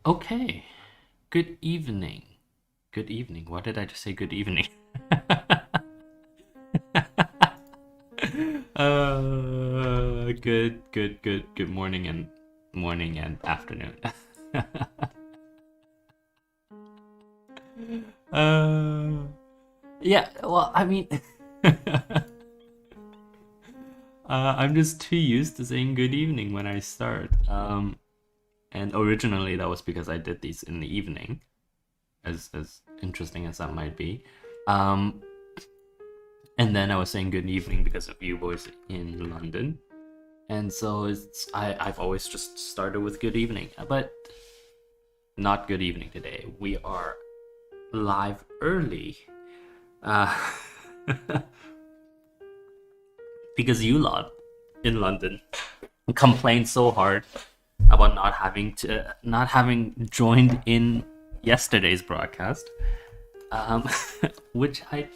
Okay. Good evening. Good evening. Why did I just say good evening? Good morning and afternoon. uh, yeah. Well, I mean, I'm just too used to saying good evening when I start. And originally that was because I did these in the evening, as interesting as that might be. Um, and then I was saying good evening because of you boys in London. And so I've always just started with good evening, but not good evening today. We are live early, uh, because you lot in London complained so hard about not having joined in yesterday's broadcast. Um, which I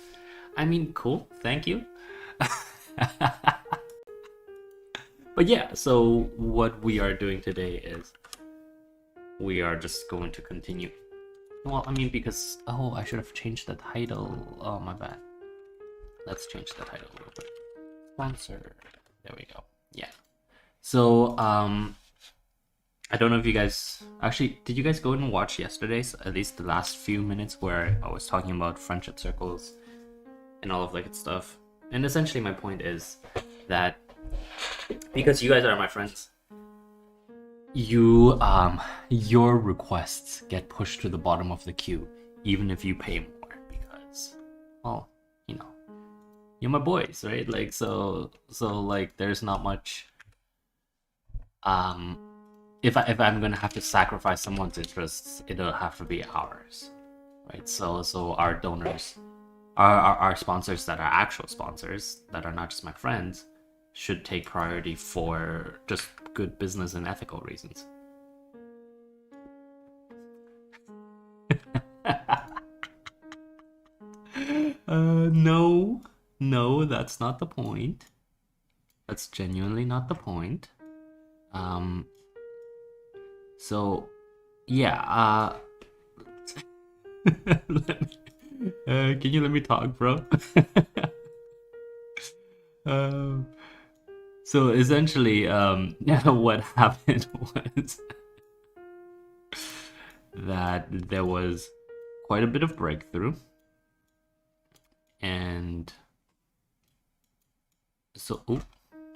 mean, cool, thank you. But yeah, so what we are doing today is we are just going to continue. Well, I mean, because I should have changed the title. Oh, my bad. Let's change the title a little bit. Sponsor. There we go. Yeah. So, I don't know if you guys actually did. You guys go and watch yesterday's, at least the last few minutes where I was talking about friendship circles and all of that stuff. And essentially, my point is that because you guys are my friends, your requests get pushed to the bottom of the queue, even if you pay more, because, well, you know, you're my boys, right? Like, so like, there's not much. If I'm gonna have to sacrifice someone's interests, it'll have to be ours, right? So our donors, our sponsors that are actual sponsors that are not just my friends, should take priority for just good business and ethical reasons. No, no, that's not the point. That's genuinely not the point. Um, so yeah, let me, can you let me talk, bro? um, so essentially, what happened was that there was quite a bit of breakthrough, and so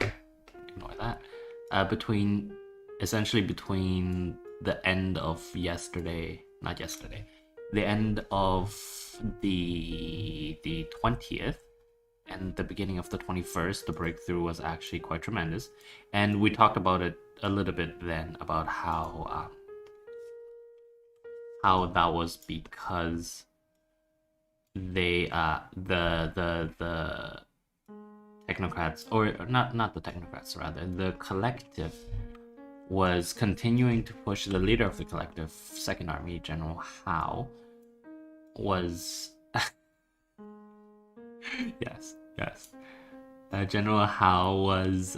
ignore that. Between the end of yesterday, not yesterday, the end of the 20th and the beginning of the 21st, the breakthrough was actually quite tremendous, and we talked about it a little bit then about how that was because they the technocrats, or not the technocrats, rather the collective, was continuing to push the leader of the collective, Second Army General Howe, was yes, General Howe was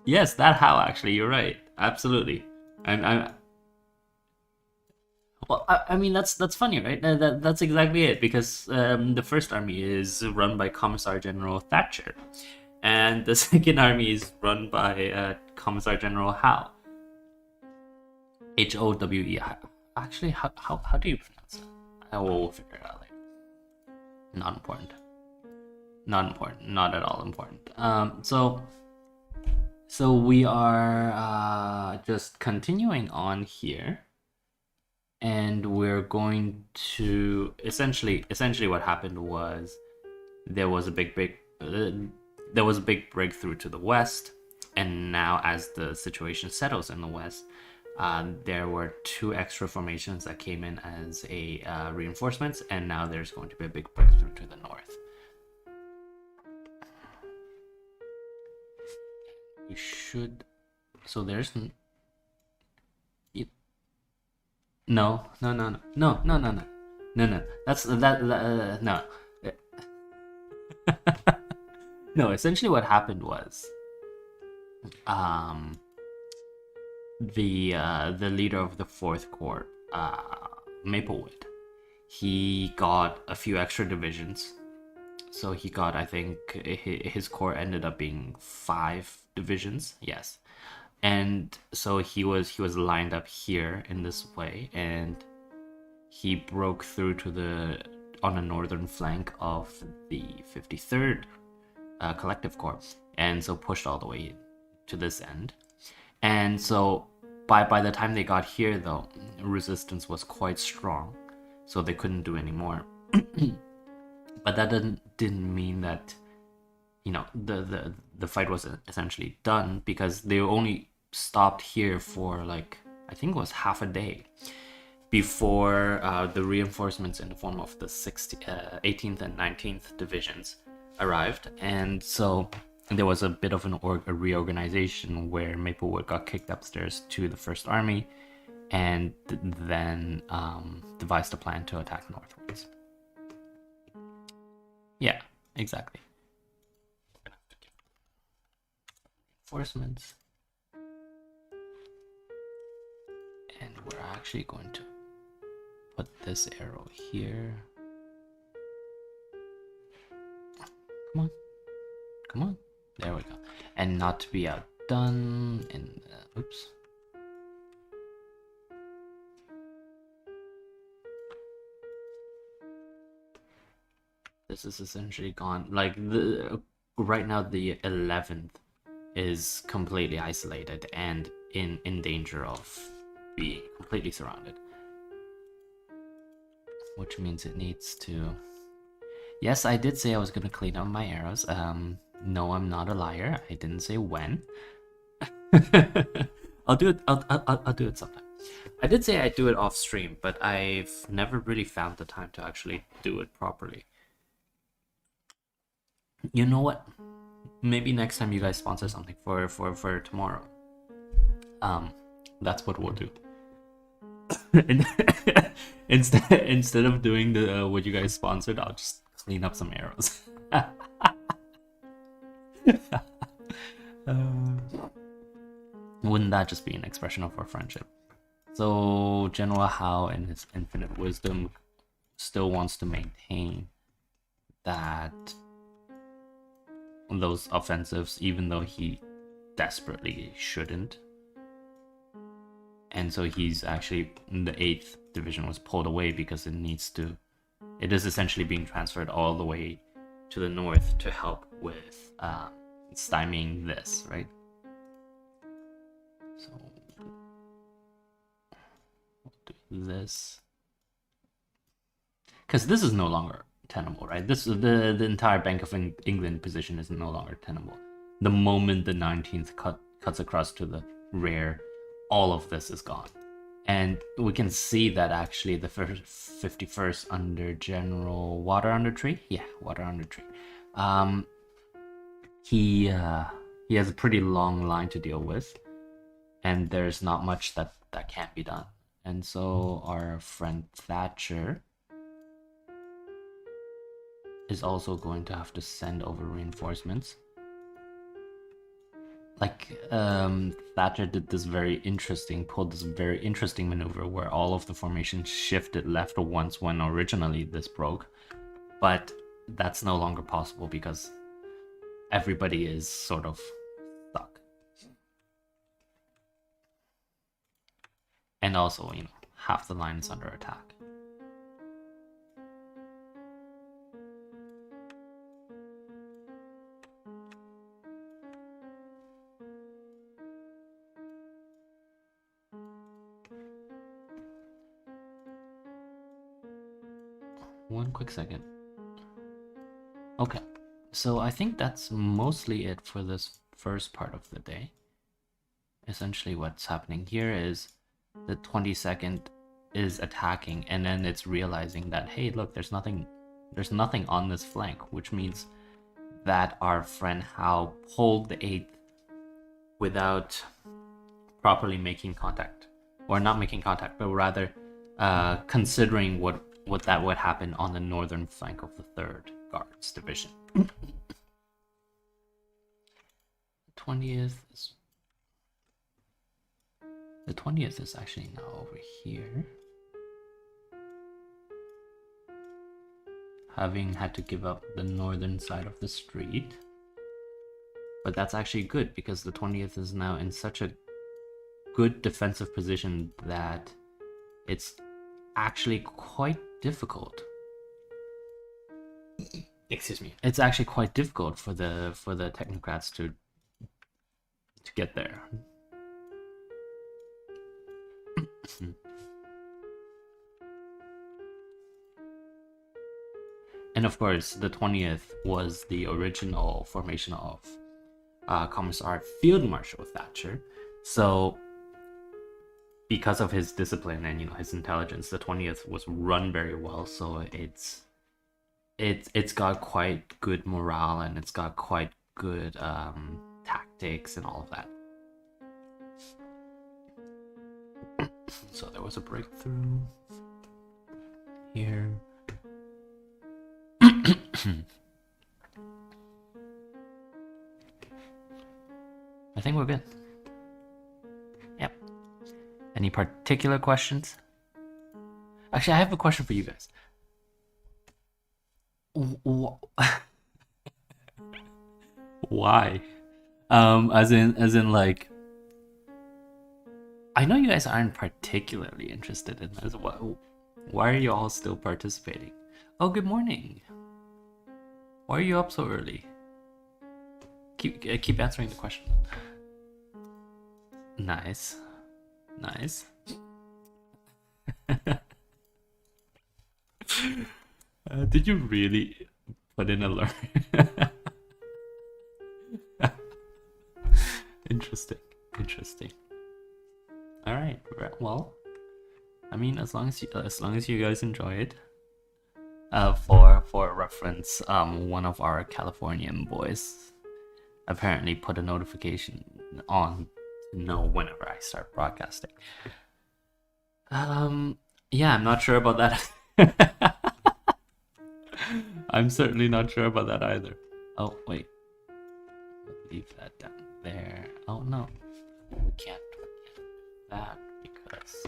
yes, that Howe, actually, you're right, absolutely. I'm Well, I mean, that's funny, right? That's exactly it, because the First Army is run by Commissar General Thatcher, and the Second Army is run by Commissar General Howe. Howe. Actually, how do you pronounce it? I will figure it out later. Not important. Not important. Not at all important. So we are just continuing on here, and we're going to essentially what happened was there was a big breakthrough to the west, and now as the situation settles in the west, there were two extra formations that came in as a reinforcements, and now there's going to be a big breakthrough to the north. We should, so there's no. That's no. No, essentially what happened was, the leader of the Fourth Corps, Maplewood, he got a few extra divisions. So he got, I think, his corps ended up being 5 divisions. Yes, and so he was lined up here in this way, and he broke through to on the northern flank of the 53rd Collective Corps, and so pushed all the way to this end. And so by the time they got here, though, resistance was quite strong, so they couldn't do any more. But that didn't mean that, the fight was essentially done, because they only stopped here for, like, I think it was half a day before the reinforcements in the form of the 18th and 19th divisions arrived. And so there was a bit of a reorganization where Maplewood got kicked upstairs to the First Army, and then devised a plan to attack northwards. Yeah, exactly. Reinforcements. And we're actually going to put this arrow here. Come on. Come on. There we go. And not to be outdone in the... Oops. This is essentially gone. Like, right now the 11th is completely isolated and in danger of being completely surrounded. Which means it needs to... Yes, I did say I was going to clean up my arrows. No, I'm not a liar. I didn't say when. I'll do it. I'll do it sometime. I did say I'd do it off stream, but I've never really found the time to actually do it properly. You know what? Maybe next time you guys sponsor something for tomorrow. That's what we'll do. instead of doing the what you guys sponsored, I'll just clean up some arrows. Wouldn't that just be an expression of our friendship? So General Howe, in his infinite wisdom, still wants to maintain that those offensives, even though he desperately shouldn't. And so he's actually, the 8th division was pulled away because it is essentially being transferred all the way to the north to help with stymieing this, right? So we'll do this, because this is no longer tenable, right? This is the entire Bank of England position is no longer tenable. The moment the 19th cuts across to the rear, all of this is gone. And we can see that actually the 51st under General Water Under Tree, he has a pretty long line to deal with, and there's not much that can't be done. And so our friend Thatcher is also going to have to send over reinforcements. Like, Thatcher pulled this very interesting maneuver where all of the formation shifted left once when originally this broke, but that's no longer possible because everybody is sort of stuck. And also, half the line is under attack. One quick second. Okay, so I think that's mostly it for this first part of the day. Essentially what's happening here is the 22nd is attacking, and then it's realizing that, hey, look, there's nothing on this flank, which means that our friend Howe pulled the 8th without properly making contact, or not making contact, but rather considering what that would happen on the northern flank of the 3rd Guards Division. 20th is... The 20th is actually now over here. Having had to give up the northern side of the street. But that's actually good because the 20th is now in such a good defensive position that it's actually quite difficult. Excuse me. It's actually quite difficult for the technocrats to get there. And of course, the 20th was the original formation of Commissar Field Marshal Thatcher. So, because of his discipline and his intelligence, the 20th was run very well. So it's got quite good morale and it's got quite good tactics and all of that. So there was a breakthrough here. I think we're good. Yep. Any particular questions? Actually, I have a question for you guys. Why? As in like, I know you guys aren't particularly interested in this. Why are you all still participating? Oh, good morning. Why are you up so early? Keep answering the question. Nice. Did you really put in a learn? Interesting. All right. Well, I mean, as long as you guys enjoy it. For reference, one of our Californian boys apparently put a notification on to know whenever I start broadcasting. Yeah, I'm not sure about that. I'm certainly not sure about that either. Oh, wait. Leave that down there. Oh, no. We can't do that because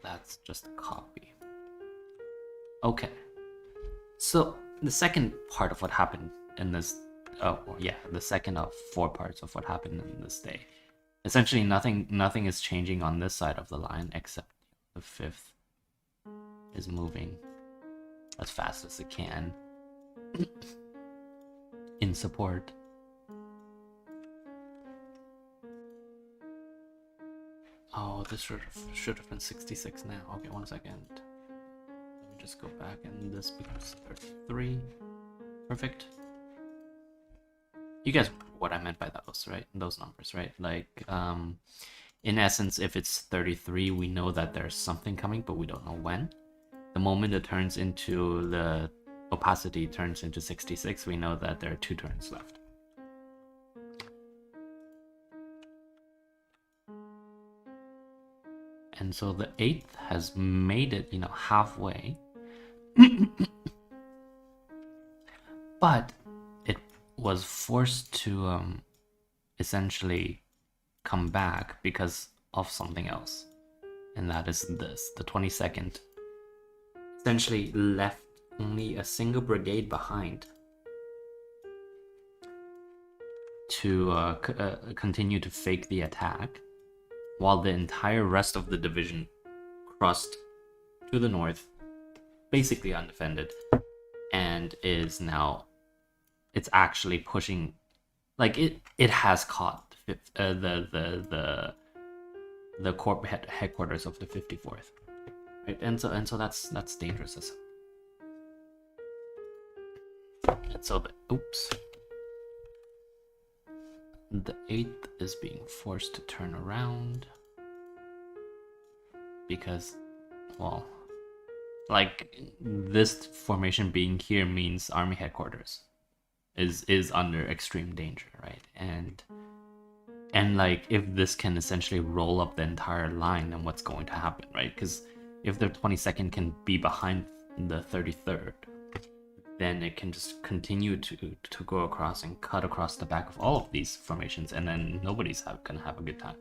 that's just a copy. Okay. So, the second part of what happened in this... Oh, yeah. The second of 4 parts of what happened in this day. Essentially, nothing is changing on this side of the line except the 5th is moving as fast as it can in support. Oh, this should have been 66 now. Okay, 1 second. Let me just go back and this becomes 33. Perfect. You guys know what I meant by those, right? Those numbers, right? Like, in essence, if it's 33, we know that there's something coming, but we don't know when. The moment it turns into the opacity turns into 66, we know that there are 2 turns left. And so the 8th has made it, halfway. But it was forced to essentially come back because of something else. And that is this. The 22nd essentially left only a single brigade behind to continue to fake the attack, while the entire rest of the division crossed to the north, basically undefended, and is now, it's actually pushing, like it has caught the corp headquarters of the 54th, right? And so that's dangerous. And so the 8th is being forced to turn around because, well, like, this formation being here means army headquarters is under extreme danger, right? And like, if this can essentially roll up the entire line, then what's going to happen, right? Because if the 22nd can be behind the 33rd, then it can just continue to go across and cut across the back of all of these formations, and then nobody's gonna have a good time.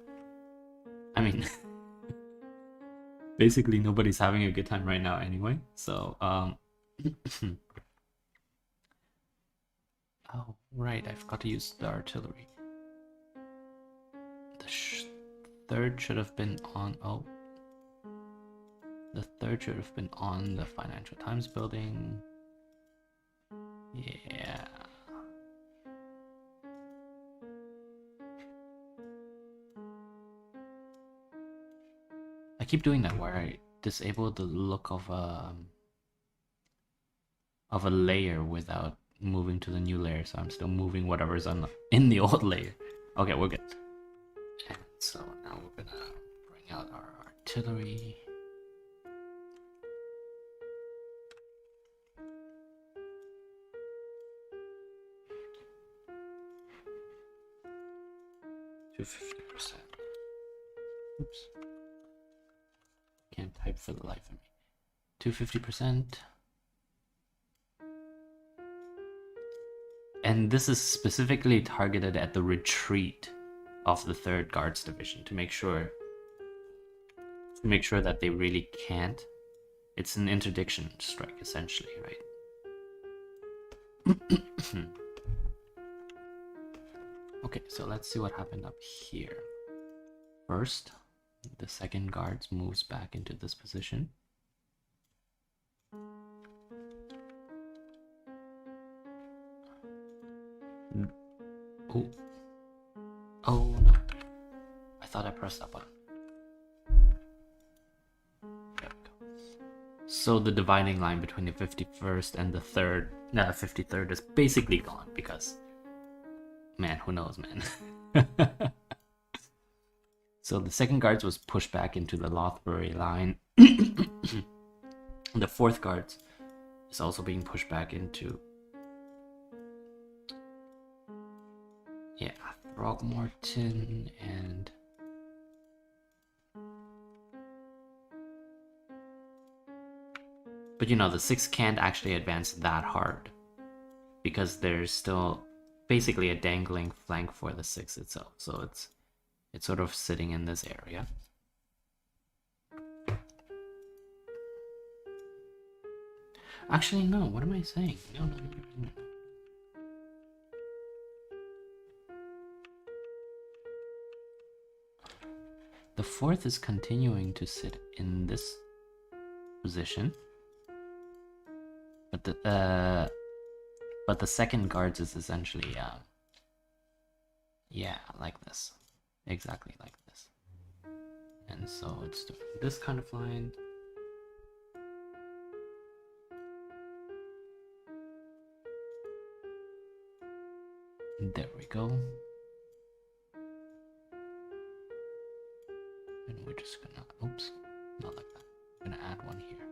Basically, nobody's having a good time right now anyway. So, oh, right, I forgot to use the artillery. The third should have been on. Oh, the third should have been on the Financial Times building. Yeah. I keep doing that where I disable the look of a layer without moving to the new layer, so I'm still moving whatever's in the old layer. Okay, we're good. And so now we're gonna bring out our artillery. To 50%. Oops. Can't type for the life of me. To 50%. And this is specifically targeted at the retreat of the 3rd Guards Division to make sure that they really can't. It's an interdiction strike, essentially, right? Okay, so let's see what happened up here. First, the 2nd Guards moves back into this position. Oh. Oh no. I thought I pressed that button. There we go. So the dividing line between the 51st and the 53rd is basically gone because, man, who knows, man. So the 2nd Guards was pushed back into the Lothbury line. The 4th Guards is also being pushed back into, yeah, Throgmorton and but you know, the 6th can't actually advance that hard because there's still basically a dangling flank for the 6th itself, so it's sort of sitting in this area. Actually, no, what am I saying? No. The 4th is continuing to sit in this position, but the 2nd Guards is essentially yeah, like this, exactly like this, and so it's doing this kind of line. There we go. And we're just gonna, oops, not like that. I'm gonna add one here.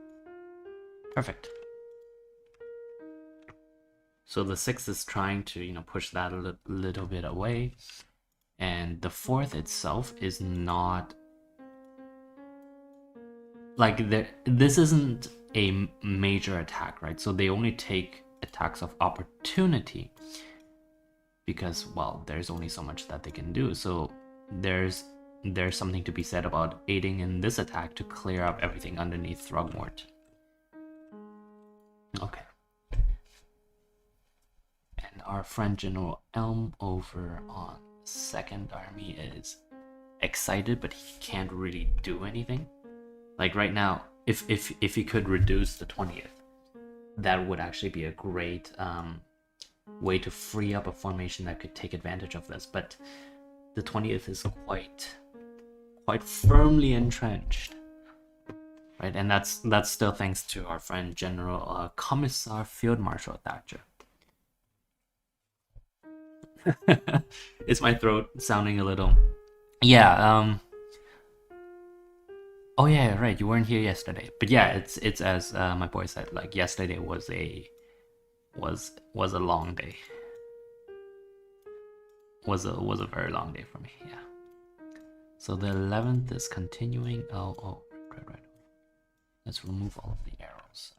Perfect. So the 6th is trying to, you know, push that a little bit away. And the 4th itself is not, like, this isn't a major attack, right? So they only take attacks of opportunity because, well, there's only so much that they can do. So there's something to be said about aiding in this attack to clear up everything underneath Throgmorton. Okay. And our friend General Elm over on 2nd Army is excited, but he can't really do anything. Like right now, if he could reduce the 20th, that would actually be a great way to free up a formation that could take advantage of this. But the 20th is quite firmly entrenched, right? And that's still thanks to our friend General Commissar Field Marshal Thatcher. Is my throat sounding a little? Yeah. Oh yeah, right. You weren't here yesterday, but yeah, it's as my boy said. Like yesterday was a long day. Was a very long day for me. Yeah. So the 11th is continuing. Oh, right. Let's remove all of the arrows.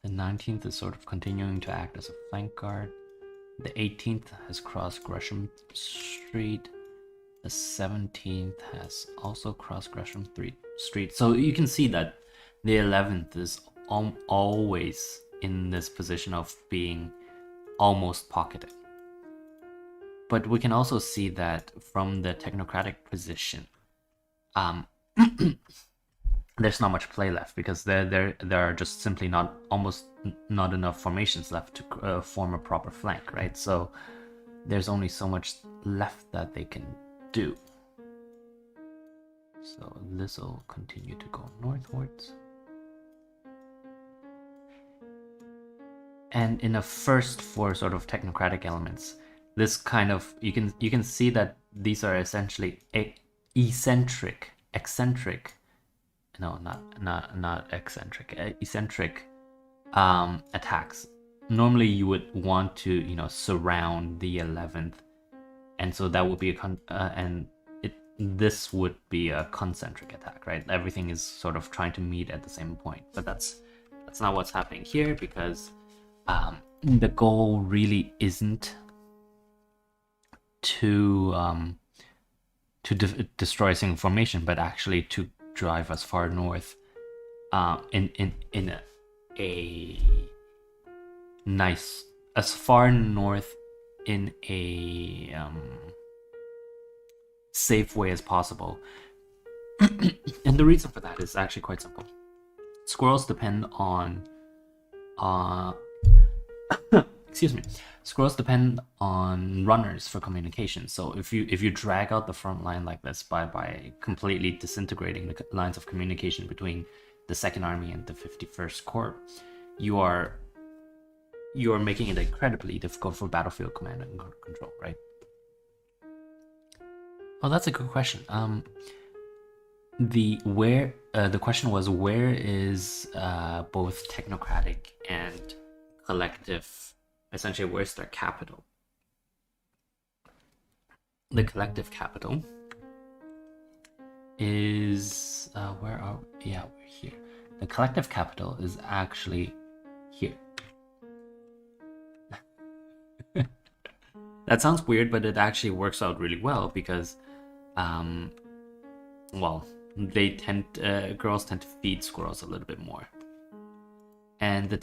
The 19th is sort of continuing to act as a flank guard. The 18th has crossed Gresham Street. The 17th has also crossed Gresham Street. So you can see that the 11th is always in this position of being almost pocketed. But we can also see that from the technocratic position, there's not much play left because there are just simply almost not enough formations left to form a proper flank, right? So there's only so much left that they can do. So this will continue to go northwards. And in a first for sort of technocratic elements, this kind of you can see that these are essentially eccentric attacks. Normally you would want to surround the 11th, and so that would be this would be a concentric attack, right? Everything is sort of trying to meet at the same point, but that's not what's happening here, because the goal really isn't to destroy a single formation, but actually to drive as far north in a nice, as far north in a safe way as possible. And the reason for that is actually quite simple. Squirrels depend on excuse me. Squirrels depend on runners for communication. So if you drag out the front line like this by completely disintegrating the lines of communication between the 2nd Army and the 51st Corps, you are making it incredibly difficult for battlefield command and control, right? Oh, that's a good question. The question was, where is both technocratic and collective, essentially where's their capital? The collective capital is where are we? Yeah, we're here. The collective capital is actually here. That sounds weird, but it actually works out really well because well, girls tend to feed squirrels a little bit more, and the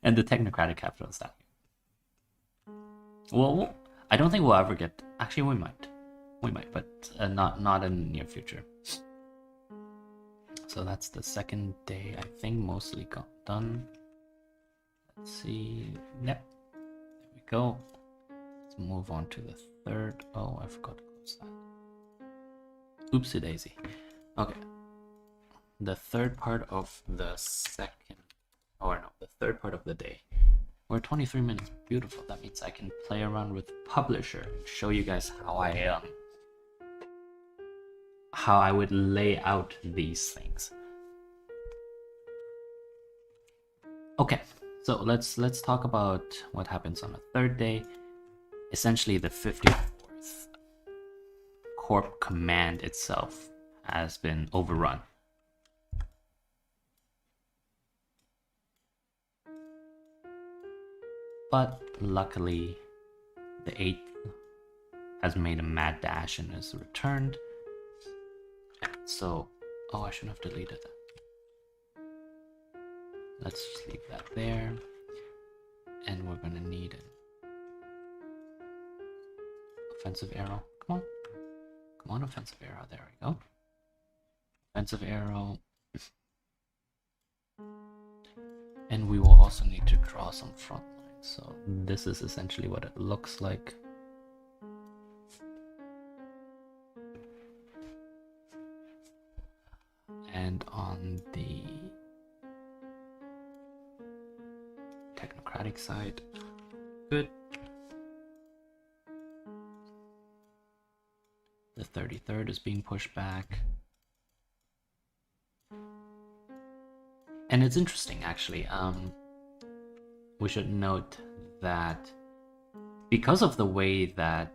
and the technocratic capital is down here. Well, I don't think we'll ever get. Actually, we might, but not in the near future. So that's the 2nd day. I think mostly got done. Let's see. Yep, there we go. Let's move on to the 3rd. Oh, I forgot to close that. Oopsie daisy. Okay. The 3rd part of the 3rd part of the day. We're 23 minutes. Beautiful. That means I can play around with Publisher and show you guys how I would lay out these things. Okay, so let's talk about what happens on the 3rd day. Essentially, the 54th Corps command itself has been overrun. But luckily, the 8th has made a mad dash and is returned. So, oh, I shouldn't have deleted that. Let's just leave that there. And we're gonna need an offensive arrow. Come on, offensive arrow. There we go. Offensive arrow. And we will also need to draw some front lines. So this is essentially what it looks like. And on the technocratic side, good. The 33rd is being pushed back. And it's interesting, actually. We should note that because of the way that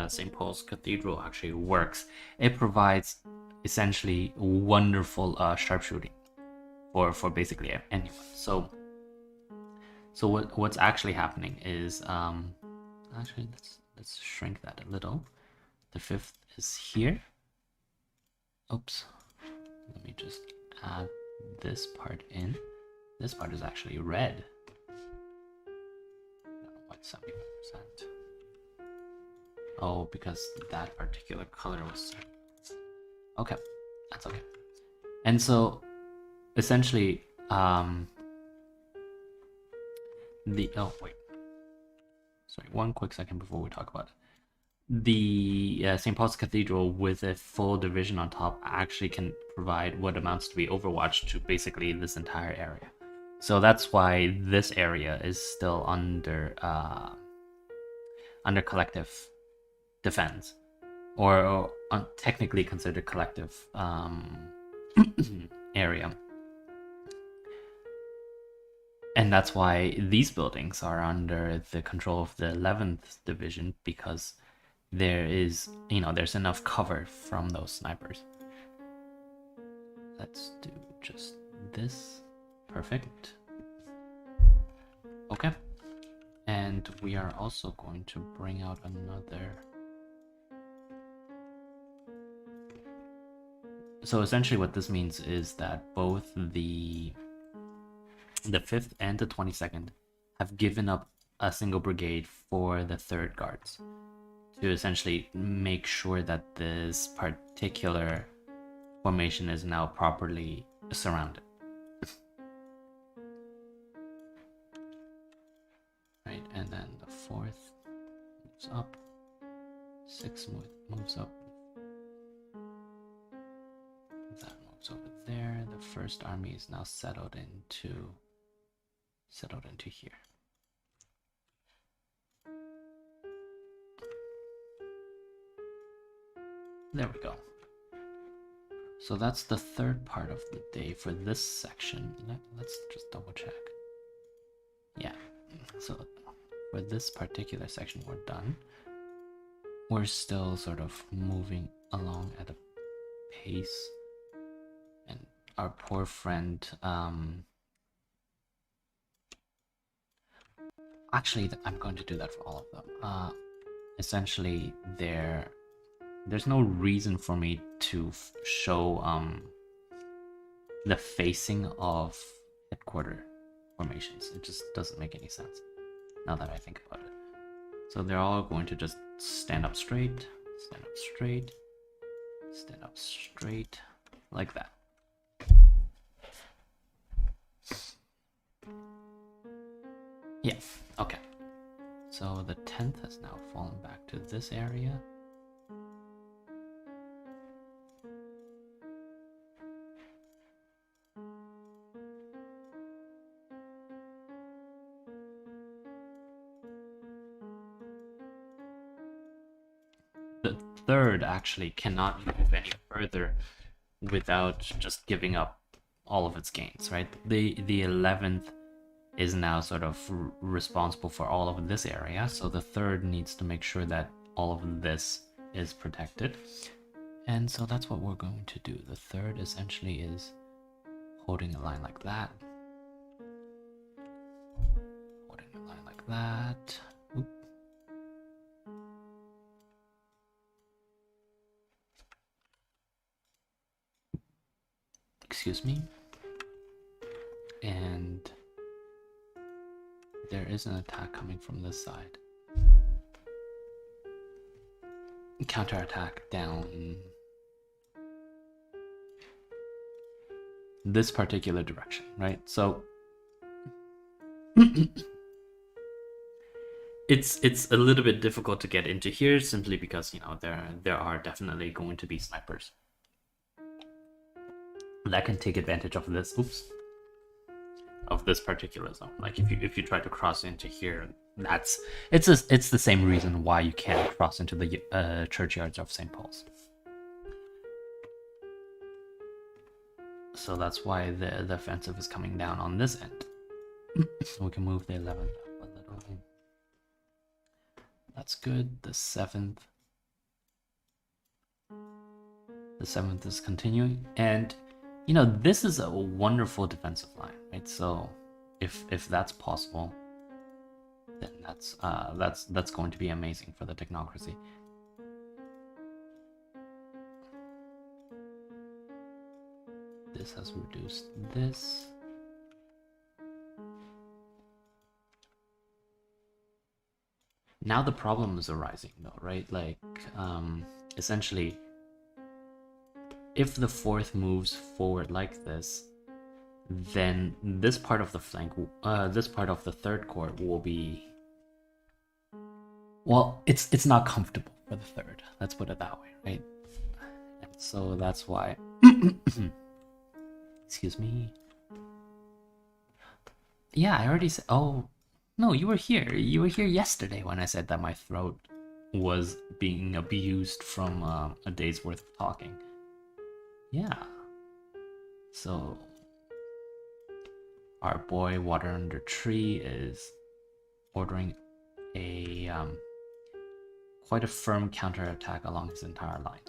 St. Paul's Cathedral actually works, it provides essentially wonderful sharpshooting for basically anyone. So what's actually happening is actually let's shrink that a little. The 5th is here. Oops. Let me just add this part in. This part is actually red. What, 70%? Oh, because that particular color was... Okay, that's okay. And so, essentially, oh, wait. Sorry, one quick second before we talk about it. The St. Paul's Cathedral with a full division on top actually can provide what amounts to be Overwatch to basically this entire area. So that's why this area is still under collective defense, or technically considered collective area. And that's why these buildings are under the control of the 11th Division, because there is, there's enough cover from those snipers. Let's do just this. Perfect. Okay. And we are also going to bring out another... So essentially what this means is that both the 5th and the 22nd have given up a single brigade for the 3rd Guards to essentially make sure that this particular formation is now properly surrounded. Right, and then the 4th moves up, 6th moves up, that moves over there. The 1st Army is now settled into here. There we go. So that's the 3rd part of the day for this section. Let's just double check. Yeah, so for this particular section we're done. We're still sort of moving along at a pace, and our poor friend actually I'm going to do that for all of them. Essentially there's no reason for me to show the facing of headquarter formations. It just doesn't make any sense now that I think about it. So they're all going to just stand up straight, stand up straight, stand up straight, like that. Yeah, okay. So the 10th has now fallen back to this area. The 3rd actually cannot move any further without just giving up all of its gains, right? The 11th is now sort of responsible for all of this area, so the 3rd needs to make sure that all of this is protected. And so that's what we're going to do. The 3rd essentially is holding a line like that. Holding a line like that. Oop. Excuse me. And there is an attack coming from this side. Counterattack down this particular direction, right? So it's a little bit difficult to get into here simply because there are definitely going to be snipers that can take advantage of this. Oops. Of this particular zone. Like if you try to cross into here, it's the same reason why you can't cross into the churchyards of St. Paul's. So that's why the offensive is coming down on this end. So we can move the 11th up a little. That's good. The 7th is continuing, and this is a wonderful defensive line, right? So if that's possible, then that's going to be amazing for the technocracy. This has reduced this. Now the problem is arising though, right? Like, essentially, if the fourth moves forward like this, then this part of the flank, this part of the third court will be, well, it's not comfortable for the third. Let's put it that way, right? And so that's why. Excuse me. Yeah, I already said. Oh, no, you were here. You were here yesterday when I said that my throat was being abused from a day's worth of talking. Yeah. So our boy Water Under Tree is ordering a quite a firm counterattack along his entire line.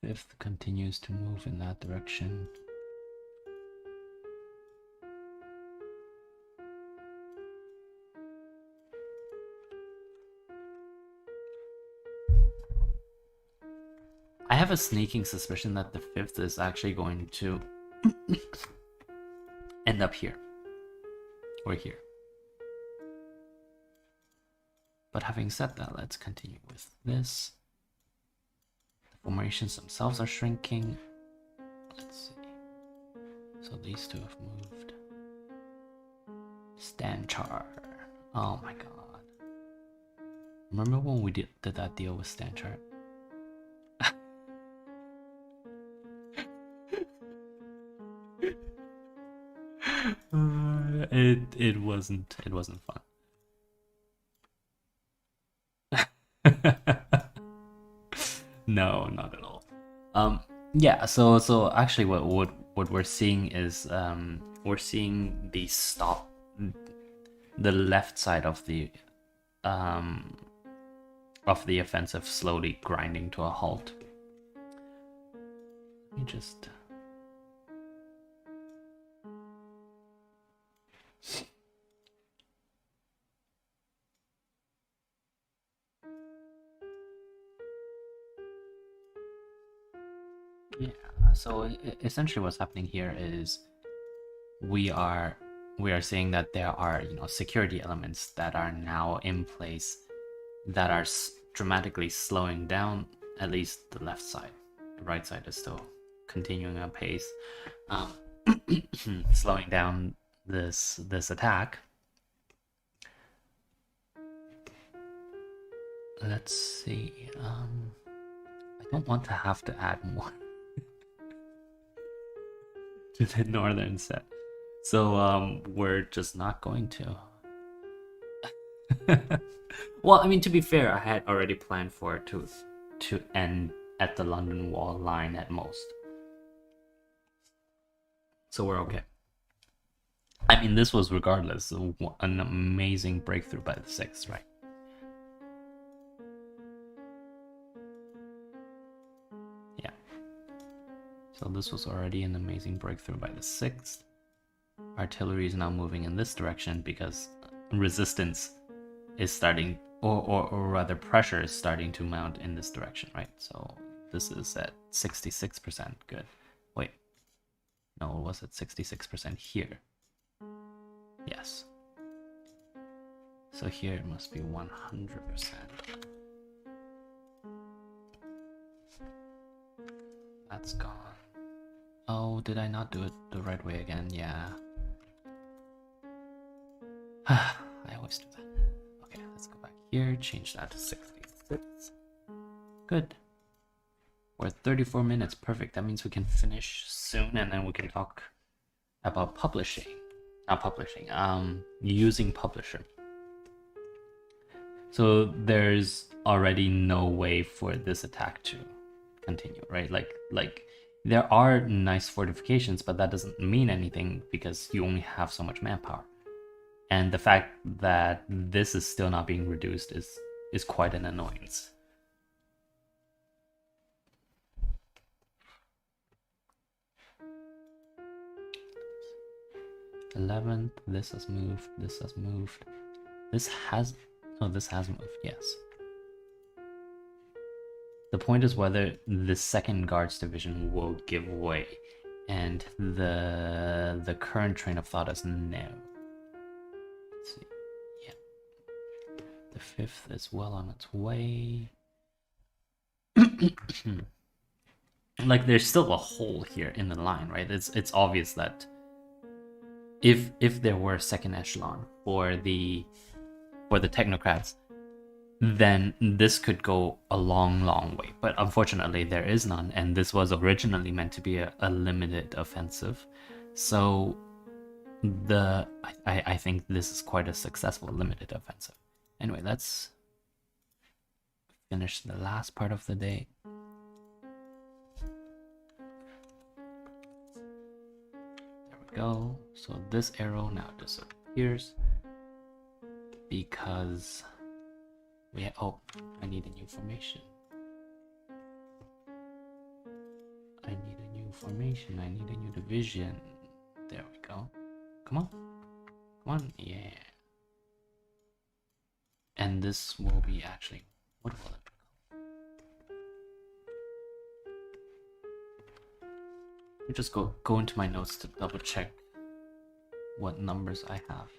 The fifth continues to move in that direction. I have a sneaking suspicion that the fifth is actually going to end up here or here. But having said that, let's continue with this. The formations themselves are shrinking. Let's see. So these two have moved. Stanchar. Oh my god. Remember when we did that deal with Stanchar? It wasn't fun. No, not at all. Yeah, so actually what we're seeing is we're seeing the stop, the left side of the offensive slowly grinding to a halt. Let me just so essentially what's happening here is we are seeing that there are, you know, security elements that are now in place that are dramatically slowing down at least the left side. The right side is still continuing at pace, slowing down this attack. Let's see. I don't want to have to add more to the northern set, so we're just not going to. Well, I mean, to be fair, I had already planned for it to end at the London Wall line at most, so we're okay. I mean, this was regardless an amazing breakthrough by the 6th, right? Yeah. So this was already an amazing breakthrough by the 6th. Artillery is now moving in this direction because resistance is starting, or rather pressure is starting to mount in this direction, right? So this is at 66%. Good. Wait. No, it was at 66% here. Yes. So here it must be 100%. That's gone. Oh, did I not do it the right way again? Yeah. I always do that. Okay, let's go back here, change that to 66. Good. We're at 34 minutes, perfect. That means we can finish soon and then we can talk about publishing. Not publishing, using publisher. So there's already no way for this attack to continue, right? Like there are nice fortifications, but that doesn't mean anything because you only have so much manpower. And the fact that this is still not being reduced is quite an annoyance. 11th. This has moved. This has moved. This has moved. Yes. The point is whether the second guards division will give way, and the current train of thought is no. Let's see. Yeah. The 5th is well on its way. Like there's still a hole here in the line, right? It's obvious that if there were a second echelon for the technocrats, then this could go a long way. But unfortunately, there is none, and this was originally meant to be a limited offensive. So I think this is quite a successful limited offensive. Anyway, let's finish the last part of the day. There we go. So this arrow now disappears because I need a new formation. I need a new formation. I need a new division. There we go. Come on. Come on. Yeah. And this will be actually, what will it become? Let me just go into my notes to double check what numbers I have.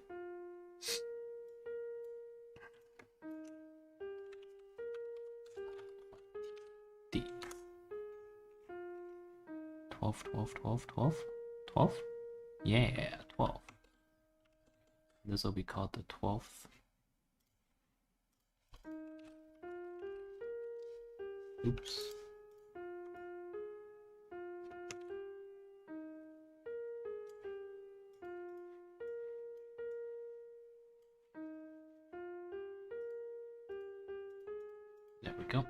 D. 12. 12? Yeah, 12. This will be called the 12th. Oops. There we go.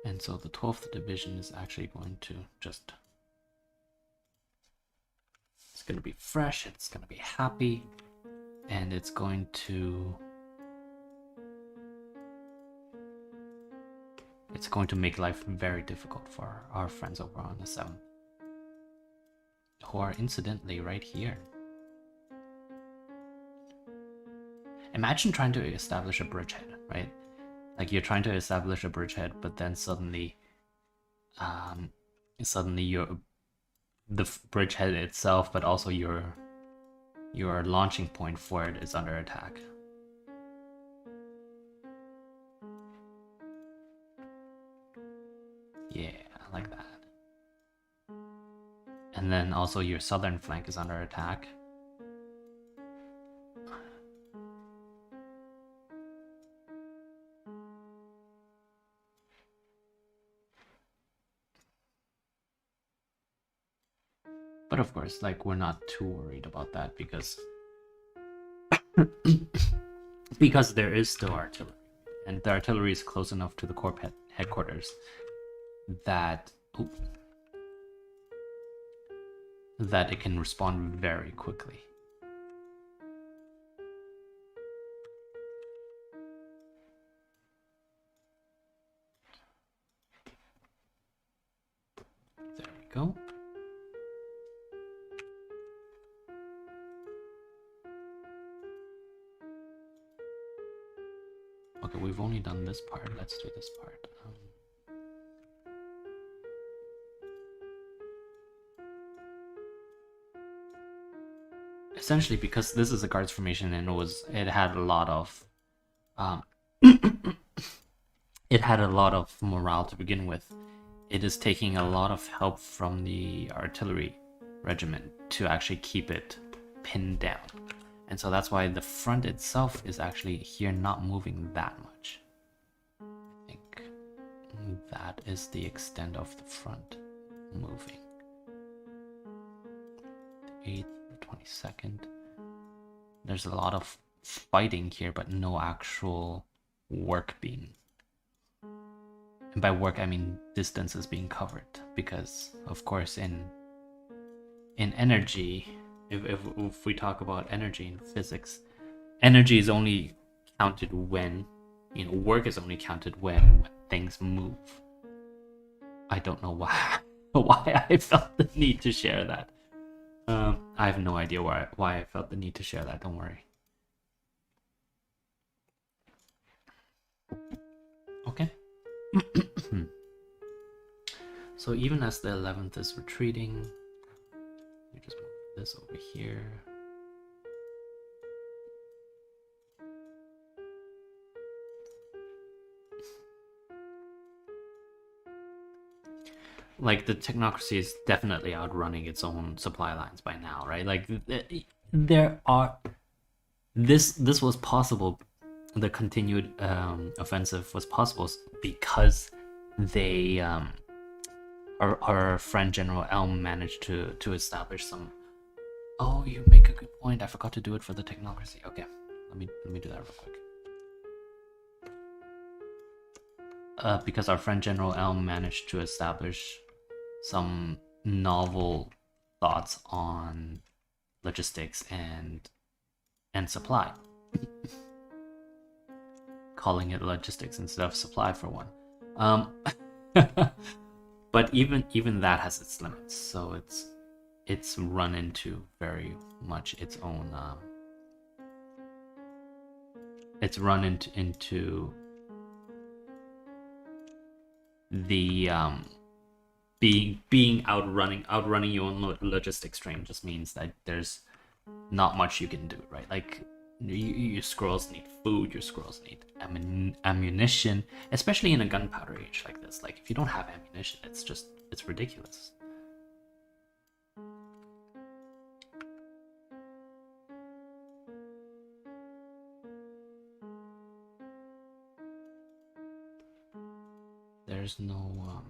And so the 12th division is actually going to just... It's going to be fresh, it's going to be happy, and it's going to... It's going to make life very difficult for our friends over on the 7th, who are incidentally right here. Imagine trying to establish a bridgehead, right? Like you're trying to establish a bridgehead, but then suddenly the bridgehead itself, but also your launching point for it is under attack. Yeah, I like that. And then also your southern flank is under attack. But of course, like, we're not too worried about that because because there is still artillery, and the artillery is close enough to the corps headquarters that that it can respond very quickly. There we go. Okay, we've only done this part. Let's do this part. Essentially, because this is a guards formation and it had a lot of it had a lot of morale to begin with. It is taking a lot of help from the artillery regiment to actually keep it pinned down. And so that's why the front itself is actually here not moving that much. I think that is the extent of the front moving. The 8th, the 22nd. There's a lot of fighting here, but no actual work being... And by work, I mean distances being covered. Because, of course, in energy... If we talk about energy in physics, energy is only counted when, work is only counted when things move. I don't know why. why I felt the need to share that. I have no idea why I felt the need to share that. Don't worry. Okay. So even as the 11th is retreating, let me just move this over here. Like, the technocracy is definitely outrunning its own supply lines by now, right? Like, there are this was possible. The continued offensive was possible because they our friend General Elm managed to establish some. Oh, you make a good point. I forgot to do it for the technocracy. Okay, let me do that real quick. Because our friend General Elm managed to establish some novel thoughts on logistics and supply. Calling it logistics instead of supply for one. But even that has its limits, so it's run into very much its own it's run into the being outrunning your own logistics train just means that there's not much you can do, right? Like, your squirrels need food, your squirrels need ammunition, especially in a gunpowder age like this. Like, if you don't have ammunition, it's ridiculous. There's no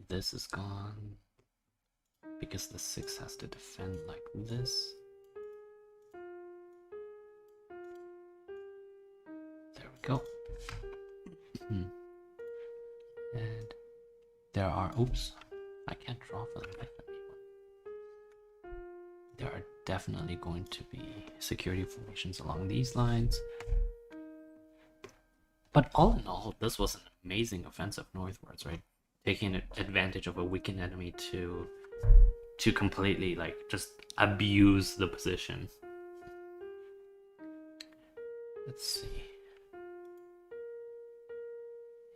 this is gone because the 6 has to defend like this. There we go. And there are, oops, I can't draw for the life of me. There are definitely going to be security formations along these lines. But all in all, this was an amazing offensive northwards, right? Taking advantage of a weakened enemy to completely, like, just abuse the position. Let's see.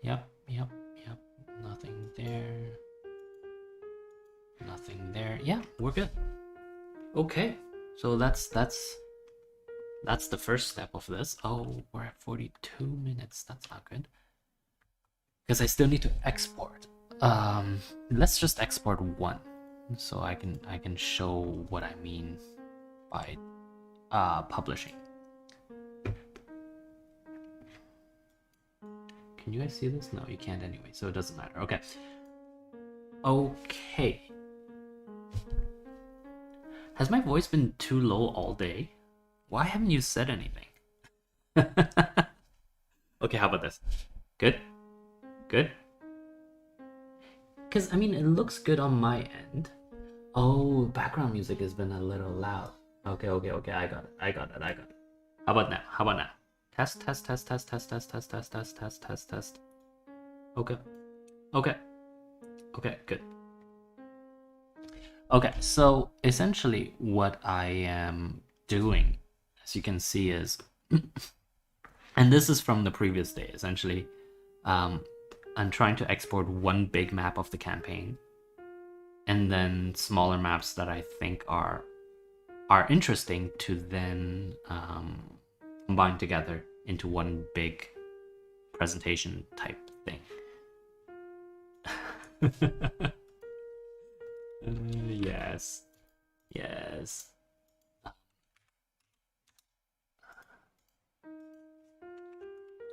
Yep. Nothing there. Nothing there. Yeah, we're good. Okay, so that's the first step of this. Oh, we're at 42 minutes. That's not good. Because I still need to export. Let's just export one, so I can show what I mean by publishing. Can you guys see this? No, you can't anyway, so it doesn't matter. Okay. Has my voice been too low all day? Why haven't you said anything? Okay, how about this? Good? Because, I mean, it looks good on my end. Oh, background music has been a little loud. Okay, I got it. How about now? Test. Okay, good. Okay, so essentially what I am doing, as you can see, is and this is from the previous day, essentially, I'm trying to export one big map of the campaign and then smaller maps that I think are interesting to then combine together into one big presentation type thing. Yes.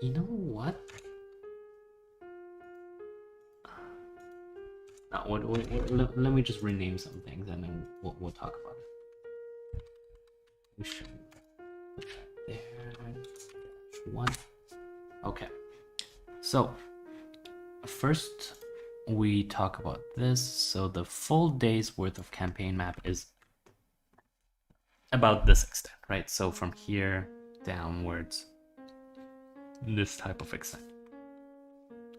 You know what? No, let me just rename some things and then we'll talk about it. We should put that there. One. Okay. So first we talk about this. So the full day's worth of campaign map is about this extent, right? So from here downwards, this type of extent.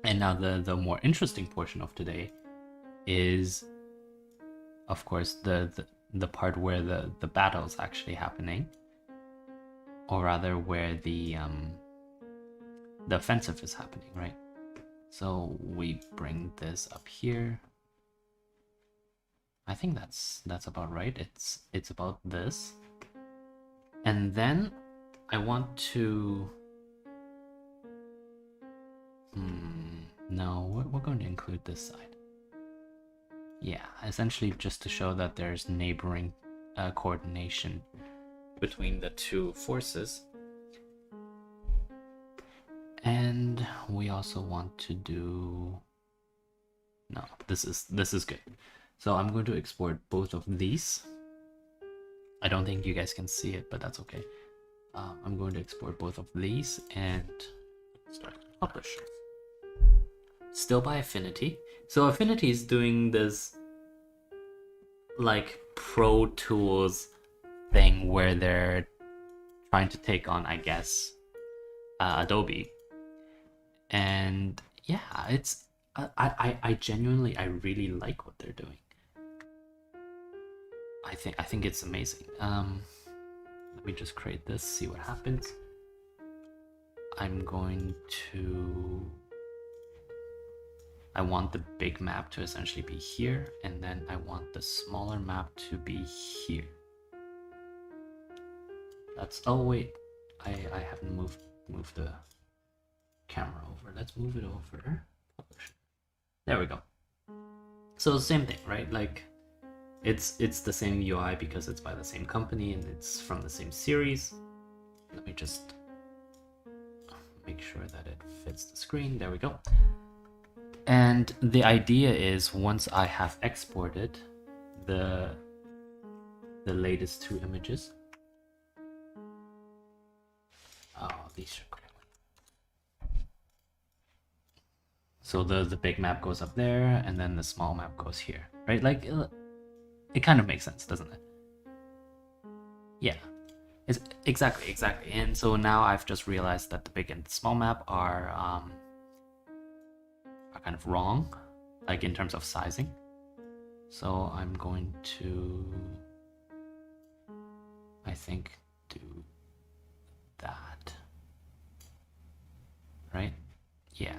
And now the more interesting portion of today is, of course, the part where the battle is actually happening, or rather where the offensive is happening, right? So we bring this up here. I think that's about right. It's about this. And then I want to no, we're going to include this side. Yeah, essentially just to show that there's neighboring coordination between the two forces. And we also want to do, no, this is good. So I'm going to export both of these. I don't think you guys can see it, but that's okay. I'm going to export both of these and start publish. Still by Affinity. So Affinity is doing this like Pro Tools thing where they're trying to take on, I guess, Adobe. And yeah, it's I genuinely, I really like what they're doing. I think it's amazing. Let me just create this, see what happens. I'm going to, I want the big map to essentially be here, and then I want the smaller map to be here. That's, oh wait, I haven't moved the camera over. Let's move it over. Publish. There we go. So same thing, right? Like it's the same UI because it's by the same company and it's from the same series. Let me just make sure that it fits the screen. There we go. And the idea is, once I have exported the latest two images, oh, these should go. So the big map goes up there, and then the small map goes here, right? Like, it kind of makes sense, doesn't it? Yeah, it's exactly. And so now I've just realized that the big and the small map are kind of wrong, like in terms of sizing. So I'm going to, I think, do that, right? Yeah.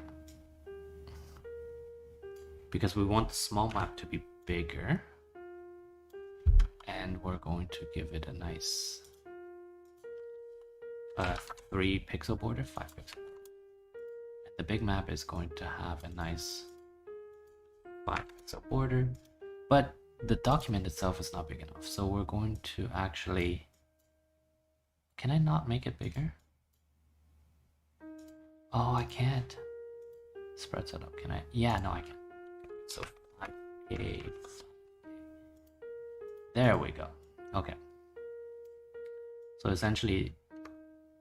Because we want the small map to be bigger, and we're going to give it a nice 3 pixel border, 5 pixel. And the big map is going to have a nice 5 pixel border, but the document itself is not big enough. So we're going to actually, can I not make it bigger? Oh, I can't. Spread setup, can I? Yeah, no, I can. So 5K. There we go. Okay. So essentially,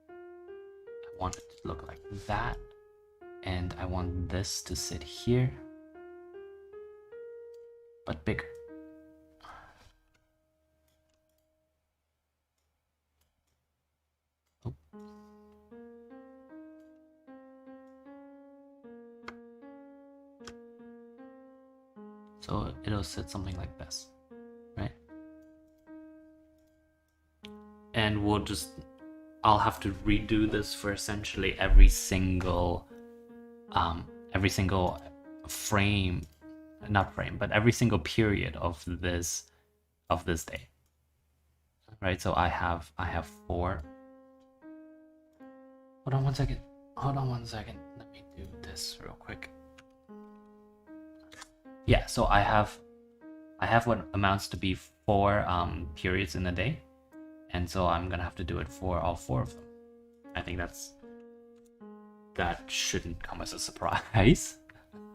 I want it to look like that, and I want this to sit here, but bigger. Oh. So it'll sit something like this, right? And we'll just, I'll have to redo this for essentially every single frame, not frame, but every single period of this day, right? So I have 4. Hold on one second. Let me do this real quick. Yeah, so I have what amounts to be 4 periods in a day, and so I'm gonna have to do it for all 4 of them. I think that shouldn't come as a surprise.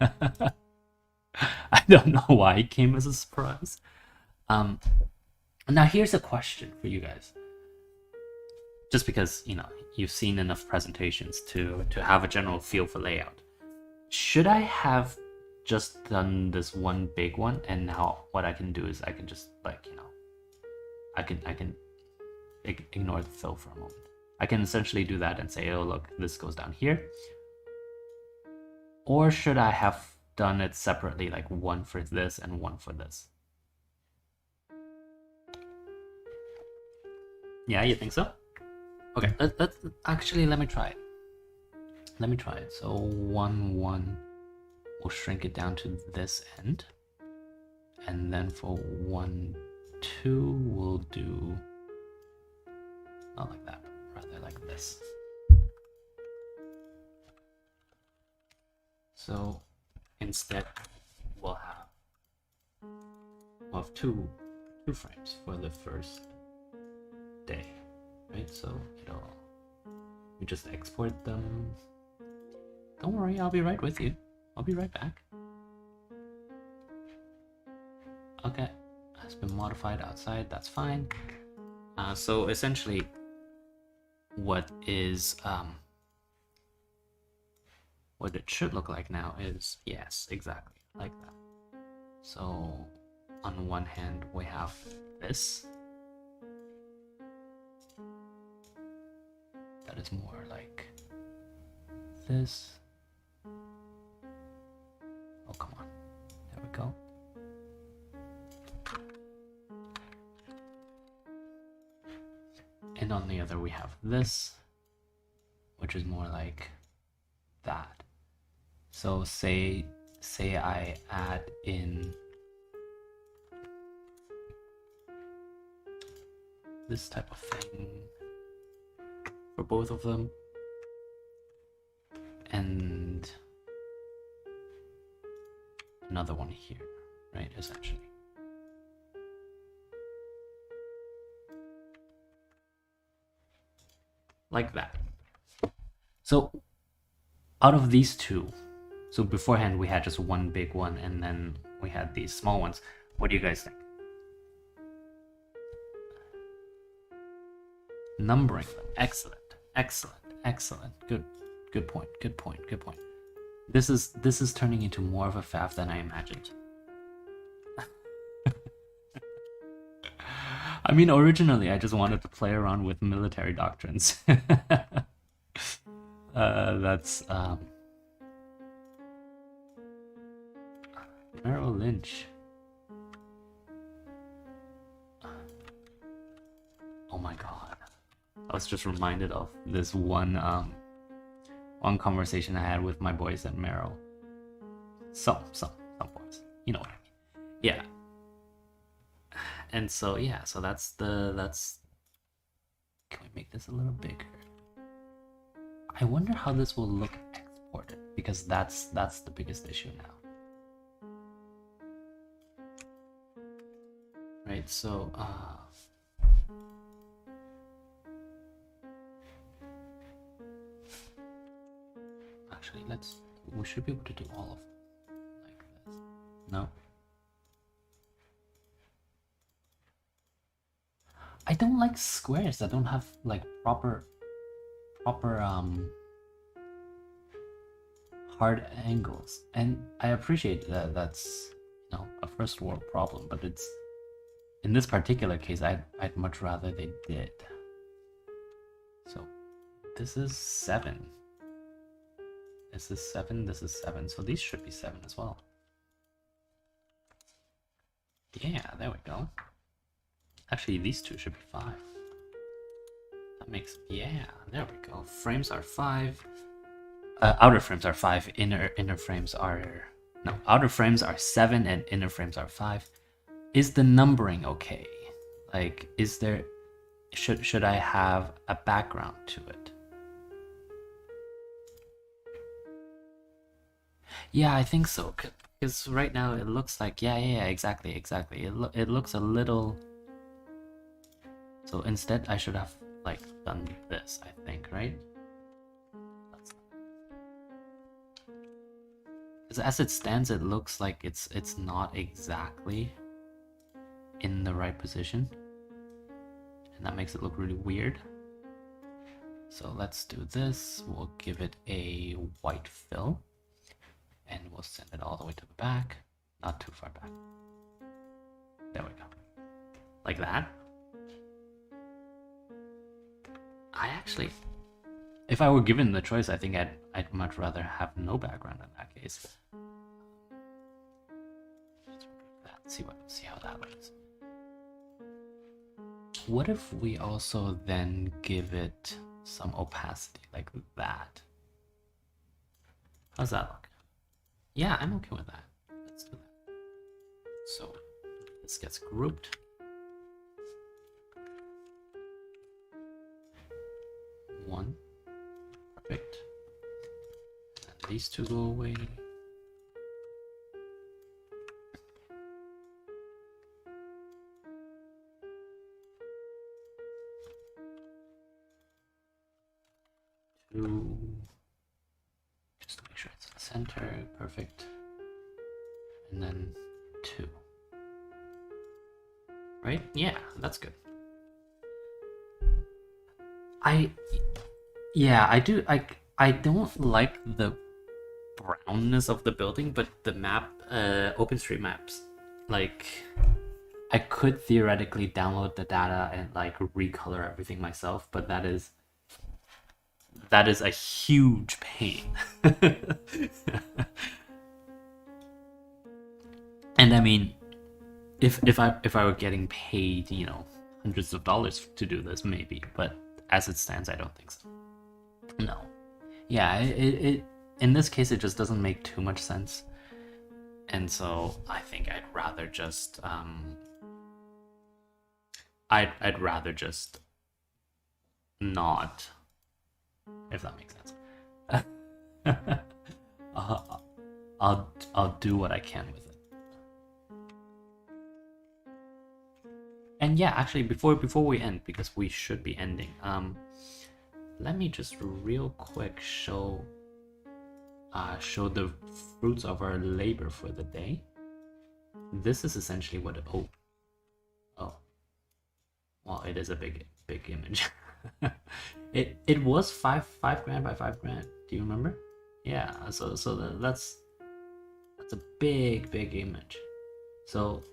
I don't know why it came as a surprise. Now here's a question for you guys. Just because, you know, you've seen enough presentations to have a general feel for layout. Should I have just done this one big one, and now what I can do is I can just, like, you know, I can ignore the fill for a moment. I can essentially do that and say, oh look, this goes down here. Or should I have done it separately, like one for this and one for this? Yeah, you think so? Okay, let's actually let me try it. Let me try it. So 1, 1, we'll shrink it down to this end. And then for 1, 2, we'll do not like that, but rather like this. So instead, we'll have two frames for the first day, right? So we just export them. Don't worry, I'll be right with you. I'll be right back. Okay, has been modified outside, that's fine. So essentially, what it should look like now is, yes, exactly like that. So on one hand, we have this. That is more like this. Oh, come on. There we go. And on the other, we have this, which is more like that. So say I add in this type of thing for both of them, and another one here, right? Essentially. Like that. So out of these two, so beforehand we had just one big one and then we had these small ones. What do you guys think? Numbering them. Excellent. Good point. This is turning into more of a faff than I imagined. I mean, originally I just wanted to play around with military doctrines. That's Merrill Lynch. Oh my god. I was just reminded of this one conversation I had with my boys at Merrill. Some boys. You know what I mean. Yeah. And so yeah, so that's can we make this a little bigger? I wonder how this will look exported, because that's the biggest issue now. Right, so actually we should be able to do all of them like this. No? I don't like squares that don't have like proper hard angles, and I appreciate that that's a first world problem, but it's in this particular case I'd much rather they did. So this is 7. This is 7, this is 7, so these should be 7 as well. Yeah, there we go. Actually, these two should be 5. That makes, yeah, there we go. Frames are 5. Outer frames are 5. Inner frames are, no, outer frames are 7 and inner frames are 5. Is the numbering okay? Like, is there, should I have a background to it? Yeah, I think so. Because right now it looks like, yeah, exactly. It looks a little. So instead, I should have like done this, I think, right? Because as it stands, it looks like it's not exactly in the right position, and that makes it look really weird. So let's do this. We'll give it a white fill, and we'll send it all the way to the back, not too far back. There we go, like that. I actually, if I were given the choice, I think I'd much rather have no background in that case. See how that looks. What if we also then give it some opacity like that? How's that look? Yeah, I'm okay with that. Let's do that. So this gets grouped. One. Perfect. And these two go away. Two. Just to make sure it's in the center. Perfect. And then two. Right? Yeah, that's good. I do. I don't like the brownness of the building, but the map, OpenStreetMaps, like, I could theoretically download the data and like recolor everything myself, but that is a huge pain. And I mean, if I were getting paid, you know, hundreds of dollars to do this, maybe, but as it stands, I don't think so. No. Yeah, it in this case, it just doesn't make too much sense. And so I think I'd rather just I'd rather just not, if that makes sense. I'll do what I can with it. And yeah, actually, before we end, because we should be ending, let me just real quick show the fruits of our labor for the day. This is essentially what well, it is a big image. it was five grand by $5,000. Do you remember? Yeah, so that's a big image. So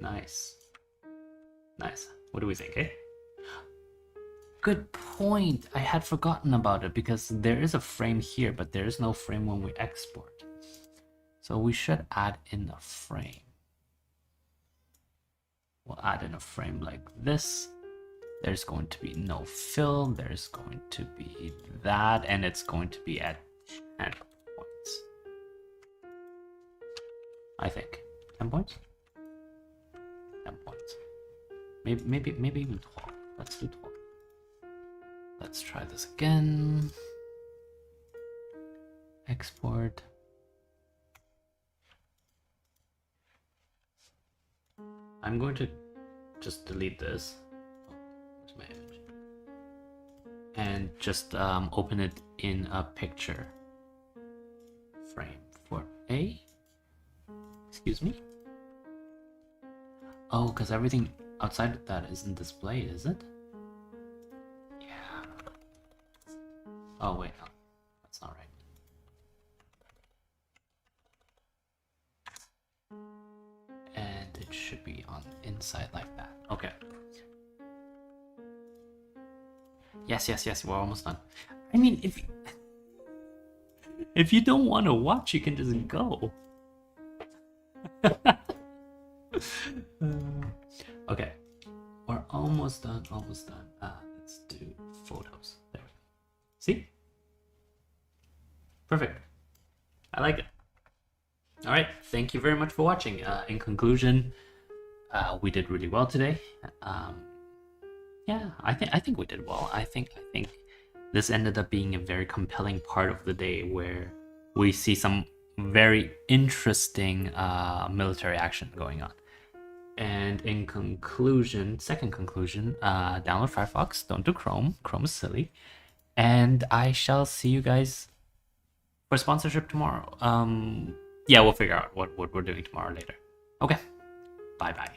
nice. What do we think, eh? Good point. I had forgotten about it because there is a frame here, but there is no frame when we export. So we should add in a frame. We'll add in a frame like this. There's going to be no fill. There's going to be that, and it's going to be at 10 points. I think 10 points. 10 points. Maybe even 12. Let's do 12. Let's try this again. Export. I'm going to just delete this. Where's my image? And just open it in a picture frame for A. Excuse me? Oh, because everything outside of that isn't displayed, is it? Yeah. Oh, wait, no. That's not right. And it should be on inside like that. Okay. Yes, we're almost done. I mean, if you don't want to watch, you can just go. Okay, we're almost done. Let's do photos. There we go. See? Perfect. I like it. All right, thank you very much for watching. In conclusion, we did really well today. Yeah, I think we did well. I think this ended up being a very compelling part of the day where we see some very interesting military action going on. And in conclusion, second conclusion, download Firefox, don't do Chrome. Chrome is silly. And I shall see you guys for sponsorship tomorrow. Yeah, we'll figure out what we're doing tomorrow later. Okay, bye-bye.